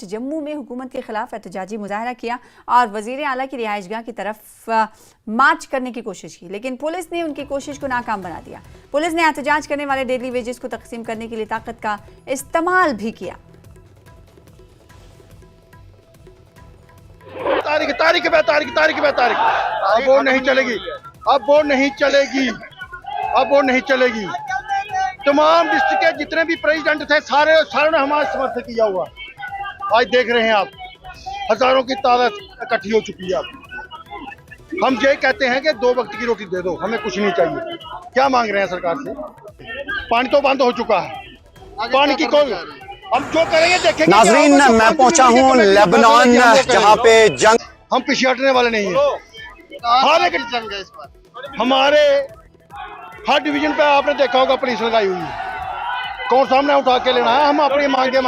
जम्मू में हुकूमत के खिलाफ एहतजाजी मुजाहरा किया और वजीर आला की रिहाइशगाह की तरफ मार्च करने की कोशिश की, लेकिन पुलिस ने उनकी कोशिश को नाकाम बना दिया। पुलिस ने एहतजाज करने वाले डेली वेजेस को तकसीम करने के लिए ताकत का इस्तेमाल भी किया। अब वो नहीं चलेगी, अब वो नहीं चलेगी, अब वो नहीं चलेगी। तमाम डिस्ट्रिक्ट के जितने भी प्रेसिडेंट थे सारे ने हमारा समर्थन किया हुआ। आज देख रहे हैं आप, हजारों की तादाद इकट्ठी हो चुकी है। अब हम ये कहते हैं कि 2 वक्त की रोटी दे दो, हमें कुछ नहीं चाहिए। क्या मांग रहे हैं सरकार से? पानी तो बंद हो चुका है, पानी की कोई, हम जो करेंगे देखेंगे। नाजरीन, मैं पहुंचा हूं लेबनान, जहां पे जंग, हम पीछे हटने वाले नहीं है। हर एक जंग है इस बार। हमारे हर डिवीजन पे आपने देखा होगा पुलिस लगाई हुई है। कौन सामने उठा के लेना है? हम अपनी मांगे